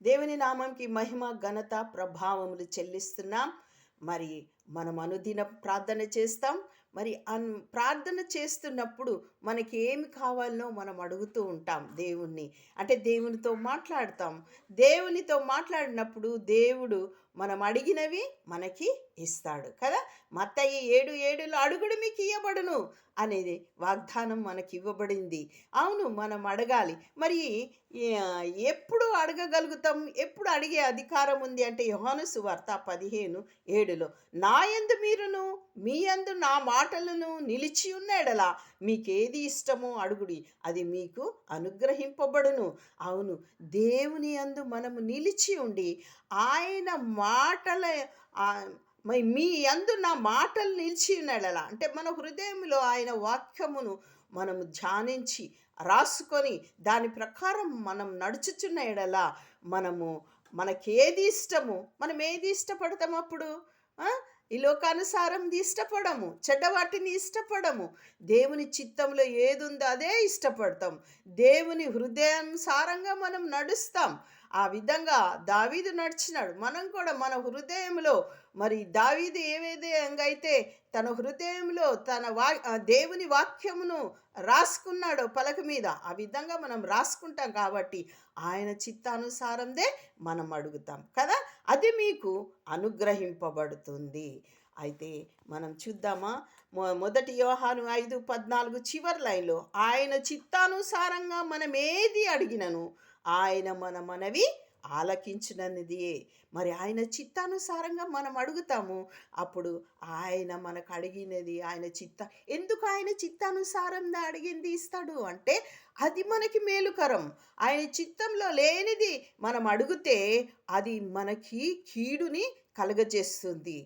దేవుని నామంకి మహిమ, ఘనత, ప్రభావములు చెల్లిస్తున్నాం. మరి మనం అనుదిన ప్రార్థన చేస్తాం. మరి ప్రార్థన చేస్తున్నప్పుడు మనకి ఏమి కావాలనో మనం అడుగుతూ ఉంటాం దేవుణ్ణి. అంటే దేవునితో మాట్లాడతాం. దేవునితో మాట్లాడినప్పుడు దేవుడు మనం అడిగినవి మనకి ఇస్తాడు కదా. మత్తయి 7:7 అడుగుడు మీకు ఇయ్యబడును అనేది వాగ్దానం మనకి ఇవ్వబడింది. అవును, మనం అడగాలి. మరి ఎప్పుడు అడగగలుగుతాం, ఎప్పుడు అడిగే అధికారం ఉంది అంటే యోహాను సువార్త 15:7 నా యందు మీరును మీ యందు నా మాటలను నిలిచి ఉన్న ఎడల మీకేది ఇష్టమో అడుగుడి, అది మీకు అనుగ్రహింపబడును. అవును, దేవుని యందు మనము నిలిచి ఉండి ఆయన మాటల మీ యందు నా మాటలు నిలిచి ఉన్న ఎడల అంటే మన హృదయంలో ఆయన వాక్యమును మనము ధ్యానించి రాసుకొని దాని ప్రకారం మనం నడుచుచున్న ఎడల మనకేది ఇష్టము, మనం ఏది ఇష్టపడతాం అప్పుడు? ఈ లోకానుసారంది ఇష్టపడము, చెడ్డవాటిని ఇష్టపడము. దేవుని చిత్తంలో ఏది ఉందో అదే ఇష్టపడతాం. దేవుని హృదయానుసారంగా మనం నడుస్తాం. ఆ విధంగా దావీదు నడిచినాడు. మనం కూడా మన హృదయంలో మరి దావీదు ఏ విధంగా అయితే తన హృదయంలో దేవుని వాక్యమును రాసుకున్నాడో పలక మీద, ఆ విధంగా మనం రాసుకుంటాం కాబట్టి ఆయన చిత్తానుసారందే మనం అడుగుతాం కదా. అది మీకు అనుగ్రహింపబడుతుంది. అయితే మనం చూద్దామా, మొదటి యోహాను 5:14 చివరి లైన్లో ఆయన చిత్తానుసారంగా మనం ఏది అడిగినను ఆయన మన మనవి ఆలకించినదియే. మరి ఆయన చిత్తానుసారంగా మనం అడుగుతాము. అప్పుడు ఆయన మనకు అడిగినది ఎందుకు ఆయన చిత్తానుసారంగా అడిగింది ఇస్తాడు అంటే అది మనకి మేలుకరం. ఆయన చిత్తంలో లేనిది మనం అడిగితే అది మనకి కీడుని కలుగజేస్తుంది.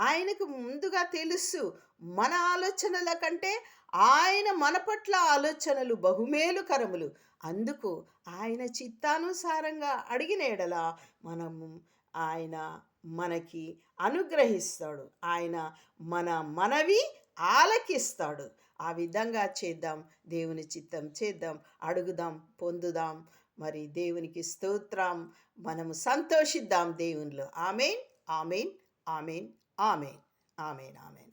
ఆయనకు ముందుగా తెలుసు మన ఆలోచనల కంటే ఆయన మన పట్ల ఆలోచనలు బహుమేలుకరములు. అందుకు ఆయన చిత్తానుసారంగా అడిగిన ఎడల ఆయన మనకి అనుగ్రహిస్తాడు. ఆయన మన మనవి ఆలకిస్తాడు. ఆ విధంగా చేద్దాం, దేవుని చిత్తం చేద్దాం, అడుగుదాం, పొందుదాం. మరి దేవునికి స్తోత్రం. మనము సంతోషిద్దాం దేవునిలో. ఆమేన్, ఆమేన్, ఆమేన్, ఆమేన్, ఆమేన్, ఆమేన్.